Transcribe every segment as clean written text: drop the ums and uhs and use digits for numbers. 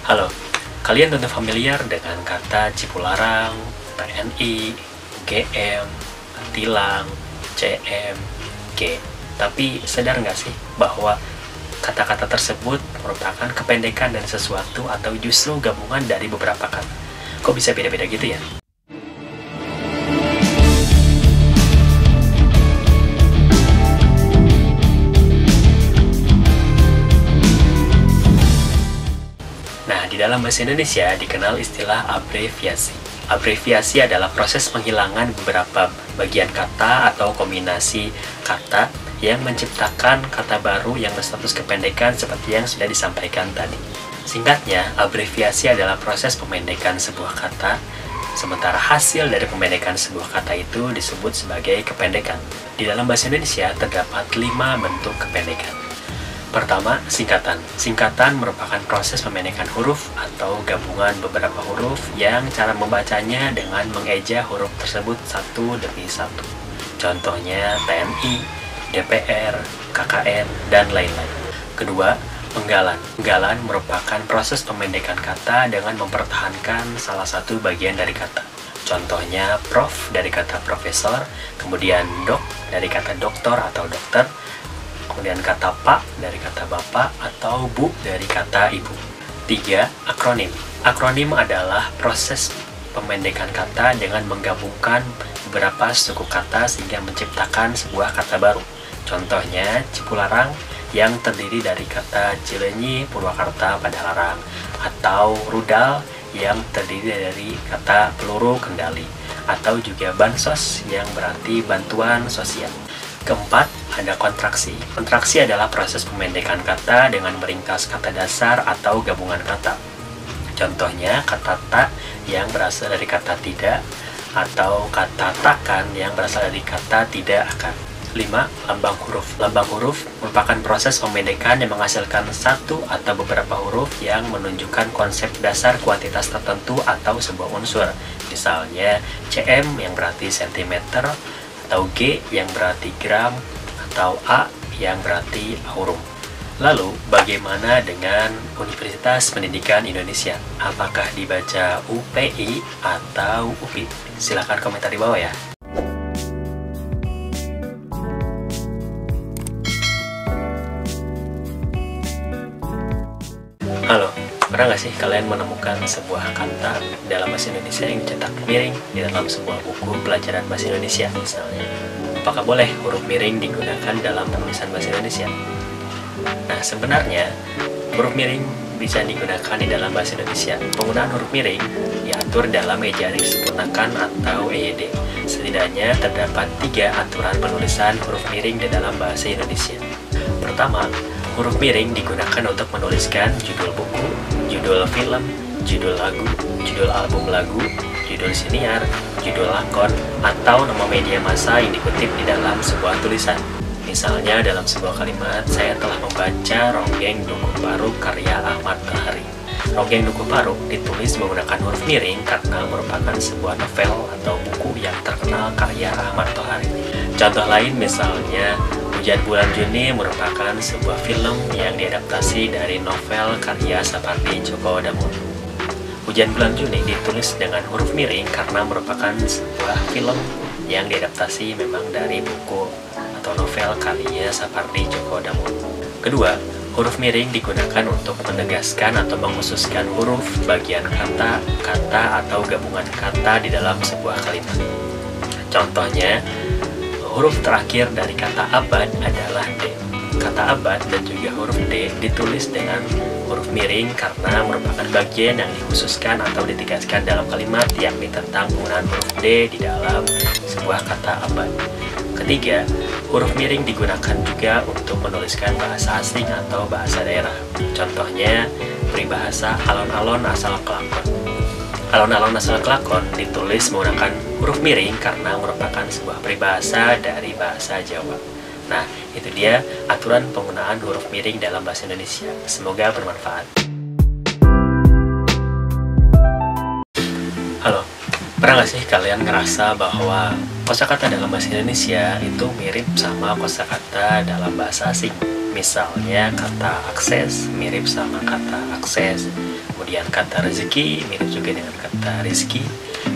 Halo, kalian tentu familiar dengan kata Cipularang, TNI, GM, Tilang, CM, G. Tapi sadar nggak sih bahwa kata-kata tersebut merupakan kependekan dari sesuatu atau justru gabungan dari beberapa kata? Kok bisa beda-beda gitu ya? Nah, di dalam bahasa Indonesia dikenal istilah abreviasi. Abreviasi adalah proses penghilangan beberapa bagian kata atau kombinasi kata yang menciptakan kata baru yang berstatus kependekan seperti yang sudah disampaikan tadi. Singkatnya, abreviasi adalah proses pemendekan sebuah kata, sementara hasil dari pemendekan sebuah kata itu disebut sebagai kependekan. Di dalam bahasa Indonesia terdapat 5 bentuk kependekan. Pertama, singkatan. Singkatan merupakan proses pemendekan huruf atau gabungan beberapa huruf yang cara membacanya dengan mengeja huruf tersebut satu demi satu. Contohnya TNI, DPR, KKN, dan lain-lain. Kedua, penggalan. Penggalan merupakan proses pemendekan kata dengan mempertahankan salah satu bagian dari kata. Contohnya prof dari kata profesor, kemudian dok dari kata doktor atau dokter, kemudian kata pak dari kata bapak atau bu dari kata ibu. 3. Akronim. Akronim adalah proses pemendekan kata dengan menggabungkan beberapa suku kata sehingga menciptakan sebuah kata baru. Contohnya Cipularang yang terdiri dari kata Cileunyi, Purwakarta, Padalarang, atau rudal yang terdiri dari kata peluru, kendali, atau juga bansos yang berarti bantuan sosial. Keempat, ada kontraksi. Kontraksi adalah proses pemendekan kata dengan meringkas kata dasar atau gabungan kata. Contohnya kata tak yang berasal dari kata tidak, atau kata takkan yang berasal dari kata tidak akan. 5. Lambang huruf. Lambang huruf merupakan proses pemendekan yang menghasilkan satu atau beberapa huruf yang menunjukkan konsep dasar kuantitas tertentu atau sebuah unsur. Misalnya CM yang berarti cm, atau G yang berarti gram, atau A yang berarti aurum. Lalu, bagaimana dengan Universitas Pendidikan Indonesia? Apakah dibaca UPI atau UPI? Silahkan komentar di bawah ya. Halo, pernah nggak sih kalian menemukan sebuah kata dalam bahasa Indonesia yang dicetak miring di dalam sebuah buku pelajaran bahasa Indonesia misalnya? Apakah boleh huruf miring digunakan dalam penulisan bahasa Indonesia? Nah, sebenarnya huruf miring bisa digunakan di dalam bahasa Indonesia. Penggunaan huruf miring diatur dalam ejaan disempurnakan atau EYD. Setidaknya terdapat 3 aturan penulisan huruf miring di dalam bahasa Indonesia. Pertama, huruf miring digunakan untuk menuliskan judul buku, judul film, judul lagu, judul album lagu, judul siniar, judul lakon, atau nama media massa yang dikutip di dalam sebuah tulisan. Misalnya dalam sebuah kalimat, saya telah membaca Ronggeng Dukuh Paruk karya Ahmad Tohari. Ronggeng Dukuh Paruk ditulis menggunakan huruf miring karena merupakan sebuah novel atau buku yang terkenal karya Ahmad Tohari. Contoh lain misalnya, Hujan Bulan Juni merupakan sebuah film yang diadaptasi dari novel karya Sapardi Djoko Damono. Hujan Bulan Juni ditulis dengan huruf miring karena merupakan sebuah film yang diadaptasi memang dari buku atau novel karya Sapardi Djoko Damono. Kedua, huruf miring digunakan untuk menegaskan atau mengkhususkan huruf, bagian kata, kata atau gabungan kata di dalam sebuah kalimat. Contohnya, huruf terakhir dari kata abad adalah D. Kata abad dan juga huruf D ditulis dengan huruf miring karena merupakan bagian yang dikhususkan atau ditegaskan dalam kalimat, yakni tentang penggunaan huruf D di dalam sebuah kata abad. Ketiga, huruf miring digunakan juga untuk menuliskan bahasa asing atau bahasa daerah. Contohnya, peribahasa alon-alon asal kelakon. Alon-alon asal kelakon ditulis menggunakan huruf miring karena merupakan sebuah peribahasa dari bahasa Jawa. Nah, itu dia aturan penggunaan huruf miring dalam bahasa Indonesia. Semoga bermanfaat. Halo, pernah nggak sih kalian ngerasa bahwa kosakata dalam bahasa Indonesia itu mirip sama kosakata dalam bahasa asing? Misalnya kata akses mirip sama kata akses, kemudian kata rezeki mirip juga dengan kata rezeki,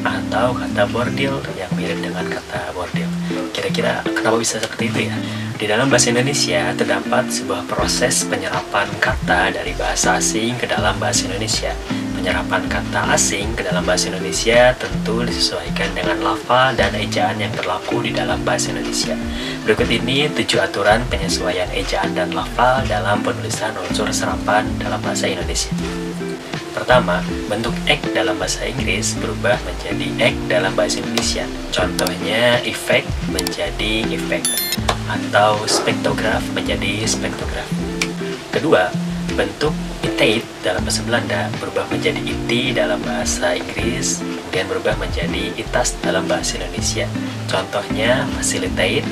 atau kata bordil yang mirip dengan kata bordil. Kira-kira kenapa bisa seperti itu ya? Di dalam bahasa Indonesia terdapat sebuah proses penyerapan kata dari bahasa asing ke dalam bahasa Indonesia. Penyerapan kata asing ke dalam bahasa Indonesia tentu disesuaikan dengan lafal dan ejaan yang berlaku di dalam bahasa Indonesia. Berikut ini 7 aturan penyesuaian ejaan dan lafal dalam penulisan unsur serapan dalam bahasa Indonesia. Pertama, bentuk ek dalam bahasa Inggris berubah menjadi ek dalam bahasa Indonesia. Contohnya, efek menjadi efek, atau spektograf menjadi spektograf. Kedua, bentuk itate dalam bahasa Belanda berubah menjadi iti dalam bahasa Inggris, kemudian berubah menjadi itas dalam bahasa Indonesia. Contohnya, facilitate,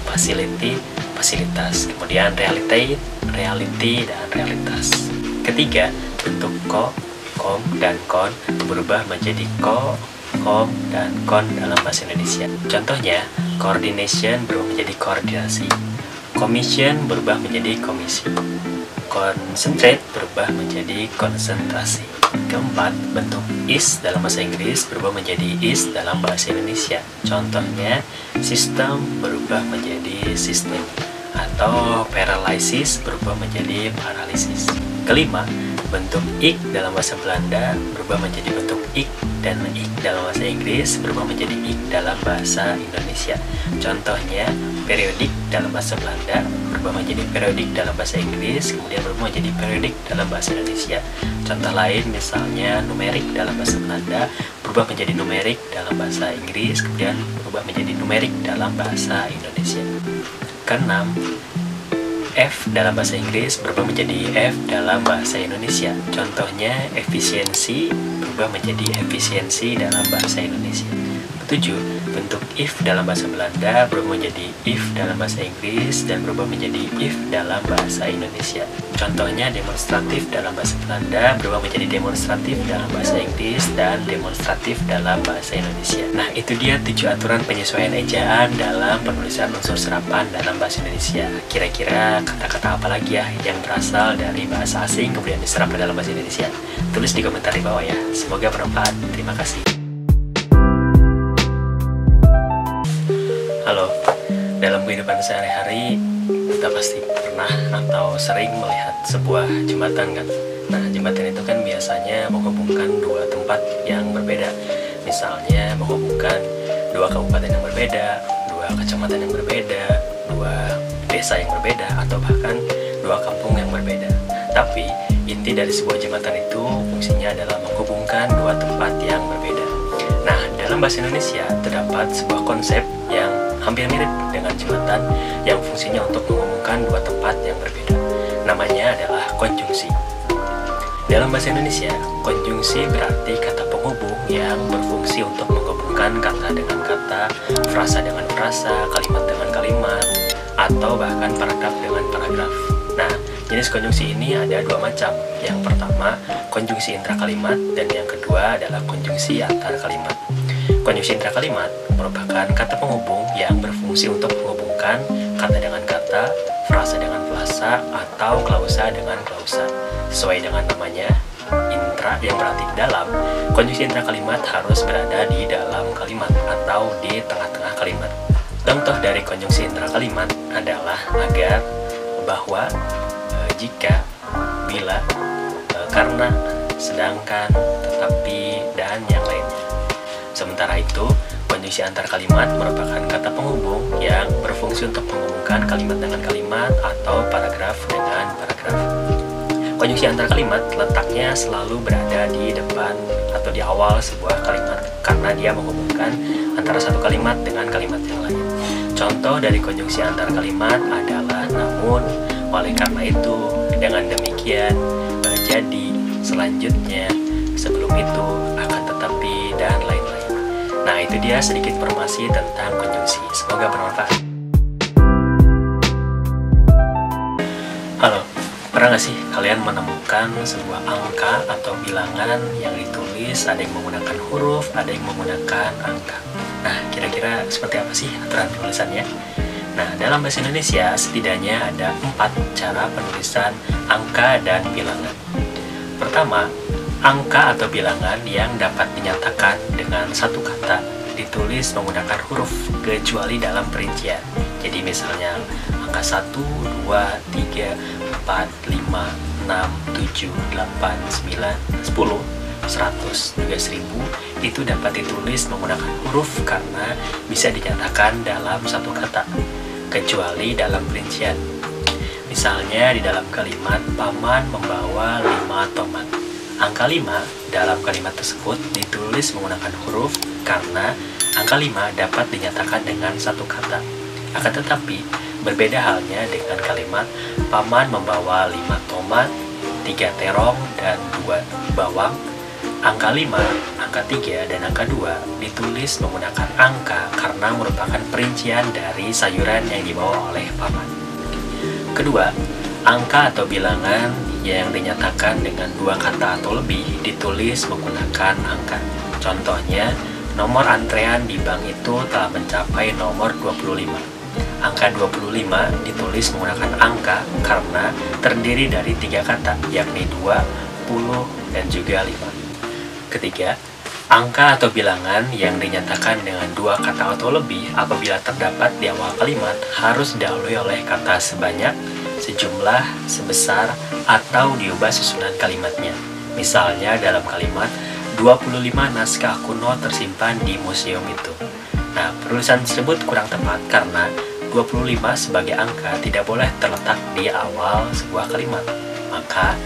facility, fasilitas, kemudian realitate, reality, dan realitas. Ketiga, bentuk ko, kom, dan kon berubah menjadi ko, kom, dan kon dalam bahasa Indonesia. Contohnya, coordination berubah menjadi koordinasi, commission berubah menjadi komisi, concentrate berubah menjadi konsentrasi. Keempat, bentuk is dalam bahasa Inggris berubah menjadi is dalam bahasa Indonesia. Contohnya, system berubah menjadi system, atau paralysis berubah menjadi paralysis. Kelima, bentuk ik dalam bahasa Belanda berubah menjadi bentuk ik, dan ik dalam bahasa Inggris berubah menjadi ik dalam bahasa Indonesia. Contohnya, periodik dalam bahasa Belanda berubah menjadi periodik dalam bahasa Inggris, kemudian berubah menjadi periodik dalam bahasa Indonesia. Contoh lain misalnya, numerik dalam bahasa Belanda berubah menjadi numerik dalam bahasa Inggris, kemudian berubah menjadi numerik dalam bahasa Indonesia. Keenam, F dalam bahasa Inggris berubah menjadi F dalam bahasa Indonesia. Contohnya, efisiensi berubah menjadi efisiensi dalam bahasa Indonesia. Ketujuh, bentuk if dalam bahasa Belanda berubah menjadi if dalam bahasa Inggris dan berubah menjadi if dalam bahasa Indonesia. Contohnya, demonstratif dalam bahasa Belanda berubah menjadi demonstratif dalam bahasa Inggris dan demonstratif dalam bahasa Indonesia. Nah, itu dia 7 aturan penyesuaian ejaan dalam penulisan unsur serapan dalam bahasa Indonesia. Kira-kira kata-kata apa lagi ya yang berasal dari bahasa asing kemudian diserap ke dalam bahasa Indonesia? Tulis di komentar di bawah ya. Semoga bermanfaat. Terima kasih. Halo, dalam kehidupan sehari-hari kita pasti pernah atau sering melihat sebuah jembatan kan. Nah, jembatan itu kan biasanya menghubungkan dua tempat yang berbeda. Misalnya menghubungkan dua kabupaten yang berbeda, dua kecamatan yang berbeda, dua desa yang berbeda, atau bahkan dua kampung yang berbeda. Tapi inti dari sebuah jembatan itu fungsinya adalah menghubungkan dua tempat yang berbeda. Nah, dalam bahasa Indonesia terdapat sebuah konsep yang hampir mirip dengan jembatan yang fungsinya untuk menghubungkan dua tempat yang berbeda. Namanya adalah konjungsi. Dalam bahasa Indonesia, konjungsi berarti kata penghubung yang berfungsi untuk menghubungkan kata dengan kata, frasa dengan frasa, kalimat dengan kalimat, atau bahkan paragraf dengan paragraf. Nah, jenis konjungsi ini ada dua macam. Yang pertama, konjungsi intrakalimat, dan yang kedua adalah konjungsi antar kalimat. Konjungsi intrakalimat merupakan kata penghubung yang berfungsi untuk menghubungkan kata dengan kata, frasa dengan frasa, atau klausa dengan klausa. Sesuai dengan namanya, intra yang berarti di dalam, konjungsi intrakalimat harus berada di dalam kalimat atau di tengah-tengah kalimat. Contoh dari konjungsi intrakalimat adalah agar, bahwa, jika, bila, karena, sedangkan, tetapi, dan yang lainnya. Sementara itu, konjungsi antar kalimat merupakan kata penghubung yang berfungsi untuk menghubungkan kalimat dengan kalimat atau paragraf dengan paragraf. Konjungsi antar kalimat letaknya selalu berada di depan atau di awal sebuah kalimat karena dia menghubungkan antara satu kalimat dengan kalimat yang lain. Contoh dari konjungsi antar kalimat adalah namun, oleh karena itu, dengan demikian, jadi, selanjutnya, sebelum itu, akan tetapi, dan lain-lain. Nah, itu dia sedikit informasi tentang konjungsi. Semoga bermanfaat. Halo, pernah nggak sih kalian menemukan sebuah angka atau bilangan yang ditulis ada yang menggunakan huruf, ada yang menggunakan angka? Nah, kira-kira seperti apa sih aturan penulisannya? Nah, dalam bahasa Indonesia setidaknya ada 4 cara penulisan angka dan bilangan. Pertama, angka atau bilangan yang dapat dinyatakan dengan satu kata ditulis menggunakan huruf kecuali dalam perincian. Jadi misalnya angka 1, 2, 3, 4, 5, 6, 7, 8, 9, 10, 100, juga 1000 itu dapat ditulis menggunakan huruf karena bisa dinyatakan dalam satu kata, kecuali dalam perincian. Misalnya di dalam kalimat paman membawa 5 tomat. Angka 5 dalam kalimat tersebut ditulis menggunakan huruf karena angka 5 dapat dinyatakan dengan satu kata. Akan tetapi, berbeda halnya dengan kalimat paman membawa 5 tomat, 3 terong, dan 2 bawang. Angka 5, angka 3, dan angka 2 ditulis menggunakan angka karena merupakan perincian dari sayuran yang dibawa oleh paman. Kedua, angka atau bilangan yang dinyatakan dengan 2 kata atau lebih ditulis menggunakan angka. Contohnya, nomor antrean di bank itu telah mencapai nomor 25. Angka 25 ditulis menggunakan angka karena terdiri dari 3 kata, yakni 2, 10, dan juga 5. Ketiga, angka atau bilangan yang dinyatakan dengan 2 kata atau lebih apabila terdapat di awal kalimat harus didahului oleh kata sebanyak, sejumlah, sebesar, atau diubah susunan kalimatnya. Misalnya dalam kalimat 25 naskah kuno tersimpan di museum itu. Nah, penulisan tersebut kurang tepat karena 25 sebagai angka tidak boleh terletak di awal sebuah kalimat. Maka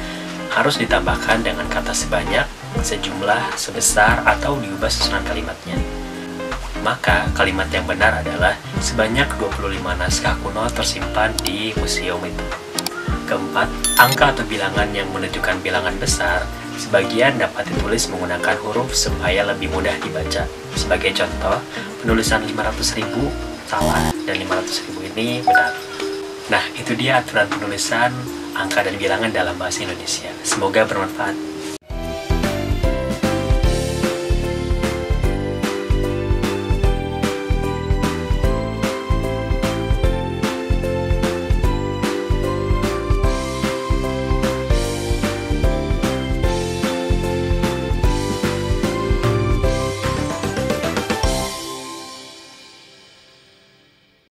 harus ditambahkan dengan kata sebanyak, sejumlah, sebesar, atau diubah susunan kalimatnya. Maka kalimat yang benar adalah sebanyak 25 naskah kuno tersimpan di museum itu. Keempat, angka atau bilangan yang menunjukkan bilangan besar sebagian dapat ditulis menggunakan huruf supaya lebih mudah dibaca. Sebagai contoh, penulisan 500.000 salah dan 500.000 ini benar. Nah, itu dia aturan penulisan angka dan bilangan dalam bahasa Indonesia. Semoga bermanfaat.